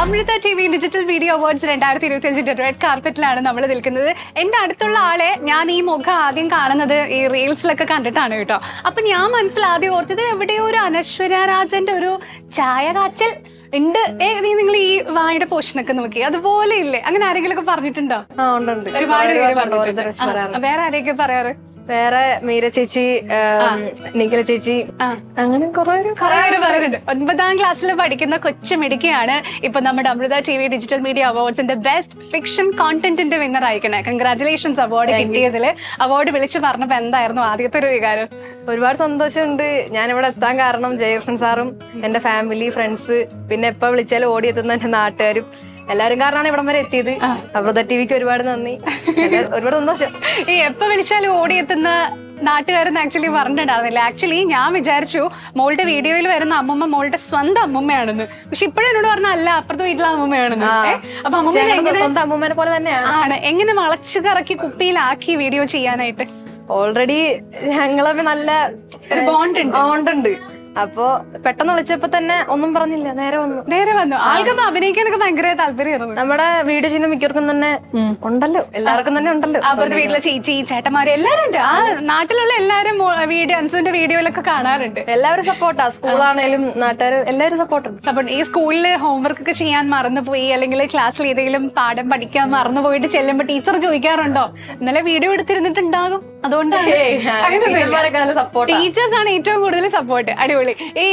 Amrita TV digital video awards 2025 red കാർപ്പറ്റിലാണ് നമ്മൾ നിൽക്കുന്നത്. എൻ്റെ അടുത്തുള്ള ആളെ ഞാൻ ഈ മുഖം ആദ്യം കാണുന്നത് ഈ റീൽസിലൊക്കെ കണ്ടിട്ടാണ് കേട്ടോ. അപ്പൊ ഞാൻ മനസ്സിലാദ്യം ഓർത്തത് എവിടെയോ ഒരു അനശ്വര രാജന്റെ ഒരു ചായ കാച്ചൽ ഉണ്ട്. നിങ്ങൾ ഈ വായുടെ പോഷനൊക്കെ നോക്കി അതുപോലെ ഇല്ലേ? അങ്ങനെ ആരെങ്കിലും ഒക്കെ പറഞ്ഞിട്ടുണ്ടോ? ഒരുപാട് പേര് പറഞ്ഞിട്ടുണ്ട്. വേറെ ആരെയൊക്കെ പറയാറ്? വേറെ മീര ചേച്ചി, നിഖില ചേച്ചി, അങ്ങനെ കുറെ പറയുന്നുണ്ട്. 9ാം ക്ലാസ്സിൽ പഠിക്കുന്ന കൊച്ചു മിടുക്കിയാണ് ഇപ്പൊ നമ്മുടെ അമൃത TV ഡിജിറ്റൽ മീഡിയ അവാർഡ്സിന്റെ ബെസ്റ്റ് ഫിക്ഷൻ കോണ്ടന്റിന്റെ വിന്നർ ആയിക്കണേ. കൺഗ്രാറ്റുലേഷൻസ് അവാർഡ് കിട്ടിയതില്. അവാർഡ് വിളിച്ചു പറഞ്ഞപ്പോ എന്തായിരുന്നു ആദ്യത്തെ ഒരു വികാരം? ഒരുപാട് സന്തോഷമുണ്ട്. ഞാനിവിടെ എത്താൻ കാരണം ജയകൃഷ്ണൻ സാറും എന്റെ ഫാമിലി, ഫ്രണ്ട്സ്, പിന്നെ എപ്പോ വിളിച്ചാലും ഓടിയെത്തുന്ന എന്റെ നാട്ടുകാരും എല്ലാരും കാരണമാണ് ഇവിടം വരെ എത്തിയത്. അമൃത TVക്ക് ഒരുപാട് നന്ദി, ഒരുപാട് സന്തോഷം. ഈ എപ്പോ വിളിച്ചാലും ഓടിയെത്തുന്ന നാട്ടുകാരെന്ന് ആക്ച്വലി പറഞ്ഞിട്ടുണ്ടായിരുന്നില്ല. ആക്ച്വലി ഞാൻ വിചാരിച്ചു മോളുടെ വീഡിയോയിൽ വരുന്ന അമ്മമ്മ മോളുടെ സ്വന്തം അമ്മമ്മയാണെന്ന്. പക്ഷെ ഇപ്പോഴും എന്നോട് പറഞ്ഞ അല്ല, അപ്പുറത്തെ വീട്ടിലെ അമ്മമ്മയാണെന്ന്. അപ്പൊ അമ്മമ്മ സ്വന്തം അമ്മൂമ്മനെ പോലെ തന്നെയാണ്. ആണ്. എങ്ങനെ വളച്ചു കറക്കി കുപ്പിയിലാക്കി വീഡിയോ ചെയ്യാനായിട്ട്? ഓൾറെഡി ഞങ്ങളെ നല്ല ബോണ്ടുണ്ട്. അപ്പൊ പെട്ടെന്ന് വിളിച്ചപ്പോ തന്നെ ഒന്നും പറഞ്ഞില്ല, നേരെ വന്നു. ആൾക്കപ്പോ അഭിനയിക്കാനൊക്കെ ഭയങ്കര താല്പര്യമായിരുന്നു. നമ്മുടെ വീഡിയോ ചെയ്യുന്ന മിക്കവർക്കും തന്നെ ഉണ്ടല്ലോ, എല്ലാവർക്കും തന്നെ ഉണ്ടല്ലോ. അപ്പുറത്തെ വീട്ടിലെ ചേച്ചി, ചേട്ടന്മാര് എല്ലാരും ഉണ്ട്. ആ നാട്ടിലുള്ള എല്ലാരും വീഡിയോ, അൻസുവിന്റെ വീഡിയോയിലൊക്കെ കാണാറുണ്ട്. എല്ലാവരും സപ്പോർട്ടാ. സ്കൂളാണേലും നാട്ടുകാരും എല്ലാവരും സപ്പോർട്ട്. ഈ സ്കൂളില് ഹോംവർക്ക് ഒക്കെ ചെയ്യാൻ മറന്നുപോയി, അല്ലെങ്കിൽ ക്ലാസ്സിൽ ഏതെങ്കിലും പാഠം പഠിക്കാൻ മറന്നുപോയിട്ട് ചെല്ലുമ്പോ ടീച്ചർ ചോദിക്കാറുണ്ടോ? ഇന്നലെ വീഡിയോ എടുത്തിരുന്നിട്ടുണ്ടാകും, അതുകൊണ്ട് ടീച്ചേഴ്സ് ആണ് ഏറ്റവും കൂടുതൽ സപ്പോർട്ട്. അടിപൊളി. ഈ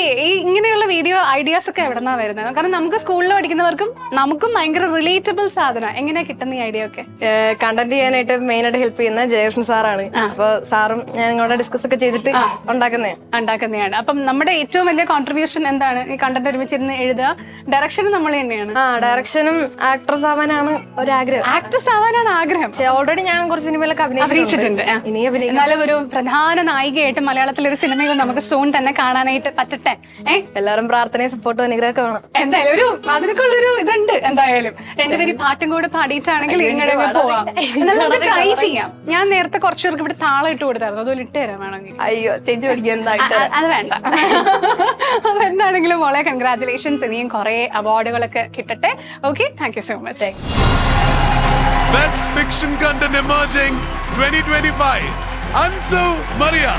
ഇങ്ങനെയുള്ള വീഡിയോ ഐഡിയാസ് ഒക്കെ എവിടെന്നാ വരുന്നത്? കാരണം നമുക്ക് സ്കൂളിൽ പഠിക്കുന്നവർക്കും നമുക്കും ഭയങ്കര റിലേറ്റബിൾ സാധനം. എങ്ങനെയാ കിട്ടുന്ന ഈ ഐഡിയ ഒക്കെ? കണ്ടന്റ് ചെയ്യാനായിട്ട് മെയിൻ ആയിട്ട് ഹെൽപ്പ് ചെയ്യുന്ന ജയകൃഷ്ണൻ സാറാണ്. അപ്പൊ സാറും ഞാൻ നിങ്ങളോട് ഡിസ്കസ് ഒക്കെ ചെയ്തിട്ട് ഉണ്ടാക്കുന്നതാണ്. അപ്പം നമ്മുടെ ഏറ്റവും വലിയ കോൺട്രിബ്യൂഷൻ എന്താണ്? ഈ കണ്ടന്റ് ഒരുമിച്ചിരുന്ന് എഴുതുക, ഡയറക്ഷനും നമ്മൾ തന്നെയാണ്. ഡയറക്ഷനും ആക്ട്രസ് ആവാനാണ് ഒരു ആഗ്രഹം. ആക്ട്രസ് ആവാനാണ് ആഗ്രഹം. ഓൾറെഡി ഞാൻ കുറച്ച് സിനിമയിലൊക്കെ അഭിനയിച്ചിട്ടുണ്ട്. എന്നാലും ഒരു പ്രധാന നായികയായിട്ട് മലയാളത്തിലൊരു സിനിമയിൽ നമുക്ക് സൂൺ തന്നെ കാണാനായിട്ട് പറ്റട്ടെ. എല്ലാവരും പ്രാർത്ഥനയും സപ്പോർട്ടും അനുഗ്രഹമൊക്കെ വേണം. എന്തായാലും ഒരു അതിനൊക്കെയുള്ളൊരു ഇതുണ്ട്. എന്തായാലും രണ്ടുപേരും പാട്ടും കൂടെ പാടിയിട്ടാണെങ്കിൽ ഇങ്ങനെ പോവാം. നമുക്ക് ട്രൈ ചെയ്യാം. ഞാൻ നേരത്തെ കുറച്ചു പേർക്ക് ഇവിടെ താളം ഇട്ട് കൊടുത്തായിരുന്നു, അതുപോലെ ഇട്ട് തരാം വേണമെങ്കിൽ. അയ്യോ ചേച്ചി പഠിക്കാൻ അത് വേണ്ട. അപ്പൊ എന്താണെങ്കിലും മോളെ കൺഗ്രാറ്റുലേഷൻസ്. ഇനിയും കുറെ അവാർഡുകളൊക്കെ കിട്ടട്ടെ. Okay, thank you so much. Best Fiction Content Emerging 2025, Ansu Maria.